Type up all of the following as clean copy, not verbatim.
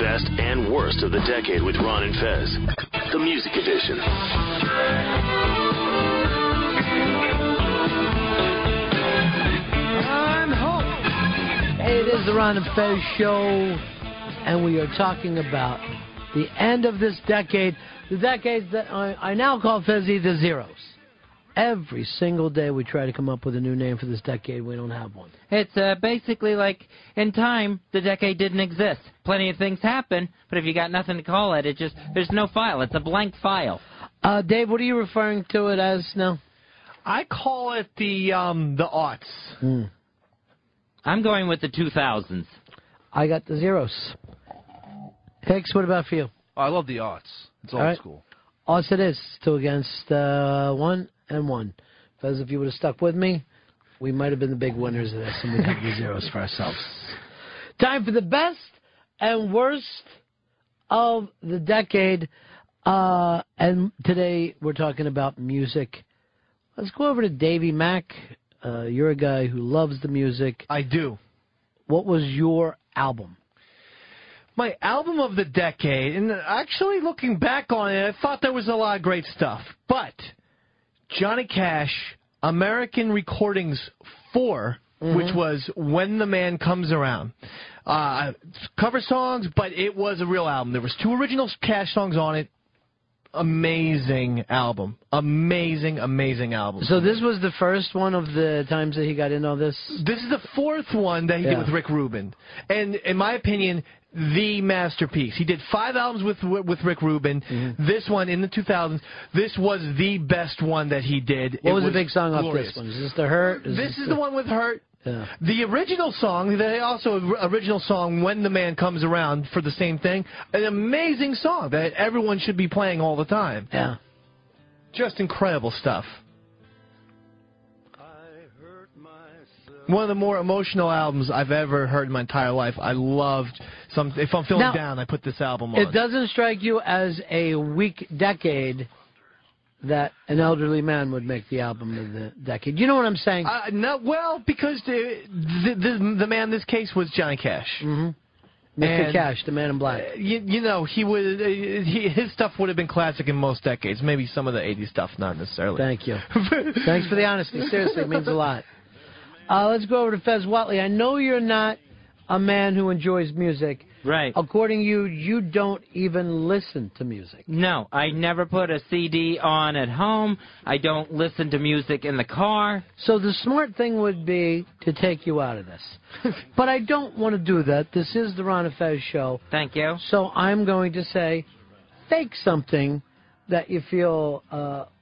best and worst of the decade with Ron and Fez. The Music Edition. I'm home. Hey, it is the Ron and Fez show, and we are talking about the end of this decade, the decades that I now call Fezzy the Zeros. Every single day we try to come up with a new name for this decade. We don't have one. It's basically like in time, the decade didn't exist. Plenty of things happen, but if you got nothing to call it, there's no file. It's a blank file. Dave, what are you referring to it as now? I call it the aughts. I'm going with the 2000s. I got the zeros. Hicks, what about for you? I love the aughts. It's old school. Aughts it is. 2 against 1 and 1. Because if you would have stuck with me, we might have been the big winners of this, and we'd have the zeros for ourselves. Time for the best and worst of the decade. And today we're talking about music. Let's go over to Davey Mack. You're a guy who loves the music. I do. What was your album? My album of the decade, and actually looking back on it, I thought there was a lot of great stuff. But Johnny Cash, American Recordings 4, which was When the Man Comes Around. Cover songs, but it was a real album. There was 2 original Cash songs on it. Amazing album. Amazing album. So this was the first one of the times that he got in all this? This is the 4th one that he did with Rick Rubin. And in my opinion, the masterpiece. He did 5 albums with Rick Rubin. This one in the 2000s, this was the best one that he did. What was the big song off this one? Is this The Hurt? This is the one with Hurt. Yeah. The original song, original song, When the Man Comes Around, for the same thing, an amazing song that everyone should be playing all the time. Yeah. Just incredible stuff. One of the more emotional albums I've ever heard in my entire life. I loved some. If I'm feeling down, I put this album on. It doesn't strike you as a weak decade that an elderly man would make the album of the decade. You know what I'm saying? No, well, because the man in this case was Johnny Cash. Mr. Cash, the Man in Black. You know, his stuff would have been classic in most decades. Maybe some of the 80s stuff, not necessarily. Thank you. Thanks for the honesty. Seriously, it means a lot. Let's go over to Fez Watley. I know you're not a man who enjoys music. Right. According to you, you don't even listen to music. No, I never put a CD on at home. I don't listen to music in the car. So the smart thing would be to take you out of this. But I don't want to do that. This is the Ron and Fez show. Thank you. So I'm going to say, fake something that you feel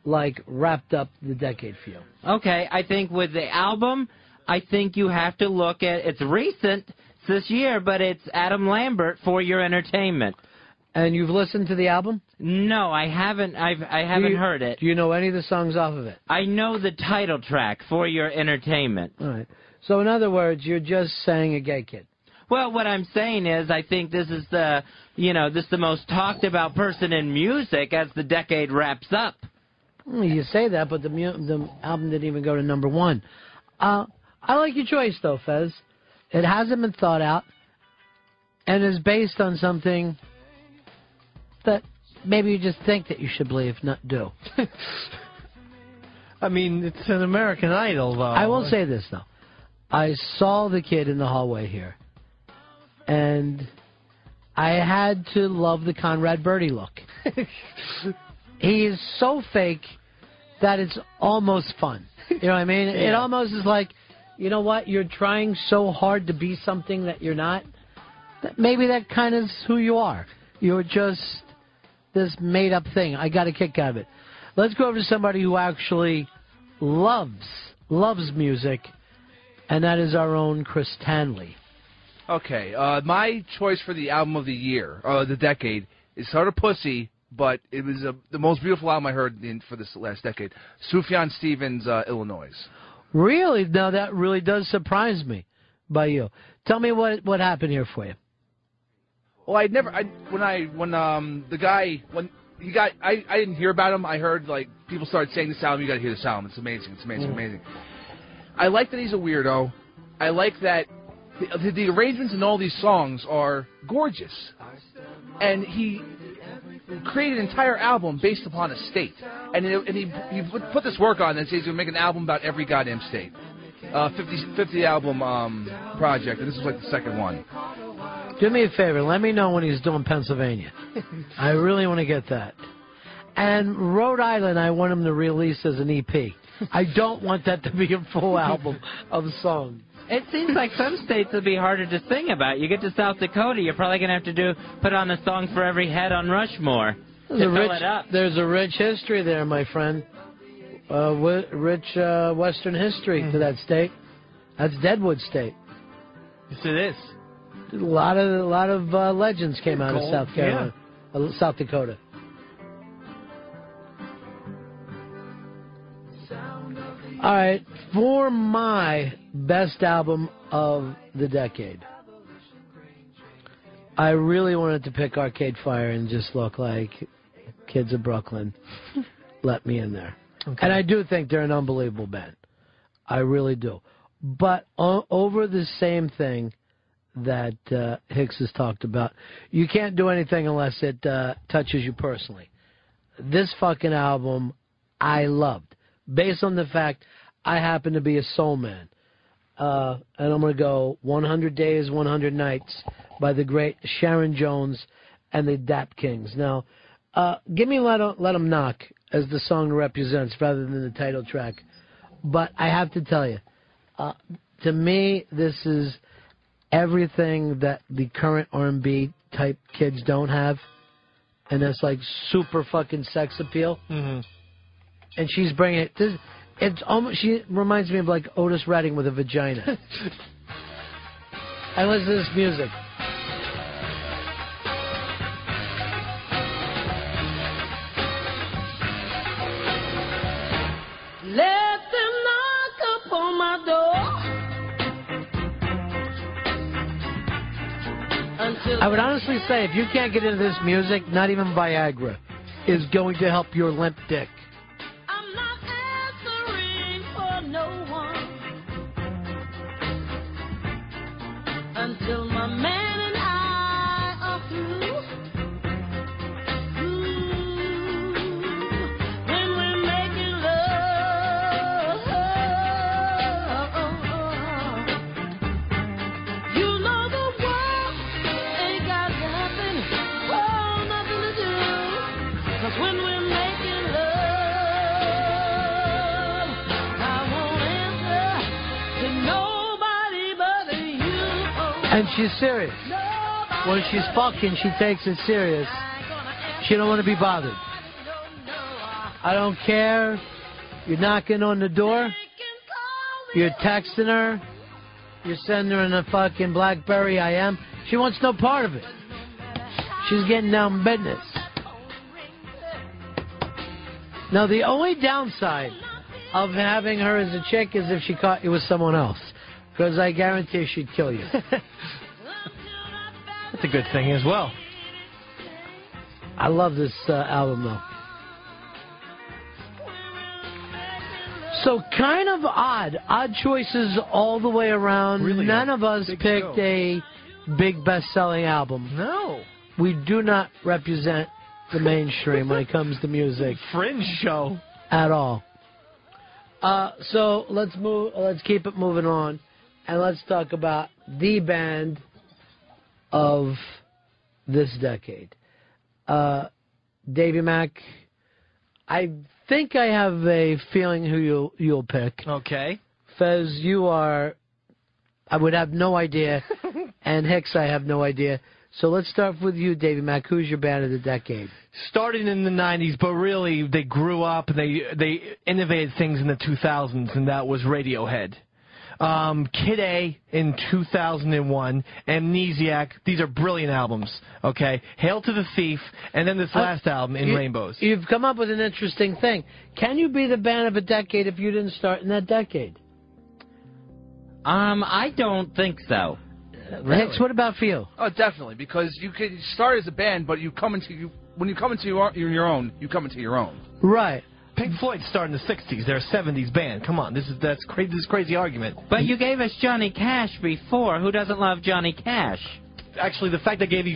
like wrapped up the decade for you. Okay, I think with the album, I think you have to look at, it's recent, this year, but it's Adam Lambert, For Your Entertainment. And you've listened to the album? No, I haven't. I haven't heard it. Do you know any of the songs off of it? I know the title track, For Your Entertainment. All right. So in other words, you're just saying a gay kid. Well, what I'm saying is, I think this is the most talked about person in music as the decade wraps up. Well, you say that, but the album didn't even go to number 1. I like your choice, though, Fez. It hasn't been thought out and is based on something that maybe you just think that you should believe, not do. I mean, it's an American Idol, though. I will say this, though. I saw the kid in the hallway here, and I had to love the Conrad Birdie look. He is so fake that it's almost fun. You know what I mean? It almost is like, you know what? You're trying so hard to be something that you're not. That maybe that kind of is who you are. You're just this made-up thing. I got a kick out of it. Let's go over to somebody who actually loves music, and that is our own Chris Tanley. Okay, my choice for the album of the year, the decade, is sort of pussy, but it was the most beautiful album I heard for this last decade. Sufjan Stevens' Illinois. Really? Now that really does surprise me by you. Tell me what happened here for you. Well, I didn't hear about him. I heard like people started saying this album. You got to hear this album. It's amazing. It's amazing. Amazing. I like that he's a weirdo. I like that The arrangements in all these songs are gorgeous, and he created an entire album based upon a state, and he put this work on and says he's going to make an album about every goddamn state. 50 album project, and this is like the second one. Do me a favor, let me know when he's doing Pennsylvania. I really want to get that. And Rhode Island, I want him to release as an EP. I don't want that to be a full album of songs. It seems like some states would be harder to sing about. You get to South Dakota, you're probably going to have to put on a song for every head on Rushmore to fill it up. There's a rich history there, my friend. Rich Western history to that state. That's Deadwood State. Yes, it is. A lot of legends came out of South Carolina, South Dakota. All right, for my best album of the decade, I really wanted to pick Arcade Fire and just look like Kids of Brooklyn. Let me in there. Okay. And I do think they're an unbelievable band. I really do. But over the same thing that Hicks has talked about, you can't do anything unless it touches you personally. This fucking album I loved, based on the fact I happen to be a soul man. And I'm going to go 100 Days, 100 Nights by the great Sharon Jones and the Dap Kings. Now, give me Let 'Em Knock as the song represents rather than the title track. But I have to tell you, to me, this is everything that the current R&B type kids don't have. And that's like super fucking sex appeal. Mm-hmm. And she's bringing it. It's almost, she reminds me of like Otis Redding with a vagina. I listen to this music. Let them knock upon my door. I would honestly say if you can't get into this music, not even Viagra is going to help your limp dick. I'm not answering for no one until my man and I are through. When we're making love, you know the world ain't got nothing, oh, nothing to do. 'Cause when we're making love, I won't answer to nobody but you. And she's serious. When she's fucking, she takes it serious. She don't want to be bothered. I don't care. You're knocking on the door. You're texting her. You're sending her in a fucking BlackBerry IM. She wants no part of it. She's getting down business. Now, the only downside of having her as a chick is if she caught you with someone else. Because I guarantee she'd kill you. That's a good thing as well. I love this album, though. So kind of odd choices all the way around. Really None of us big picked show. a big best-selling album. No. We do not represent the mainstream when it comes to music Fringe show. at all. So let's keep it moving on, and let's talk about the band of this decade. Davey Mack, I think I have a feeling who you'll pick. Okay. Fez, I would have no idea, and Hicks, I have no idea. So let's start with you, Davey Mack. Who's your band of the decade? Starting in the 90s, but really they grew up and they innovated things in the 2000s, and that was Radiohead. Kid A in 2001, Amnesiac. These are brilliant albums, okay? Hail to the Thief, and then this last album, In Rainbows. You've come up with an interesting thing. Can you be the band of a decade if you didn't start in that decade? I don't think so. Really? Hicks, what about for you? Oh, definitely, because you could start as a band, but when you come into your own, you come into your own. Right. Pink Floyd started in the 60s. They're a 70s band. Come on, that's crazy. This crazy argument. But you gave us Johnny Cash before. Who doesn't love Johnny Cash? Actually, the fact I gave you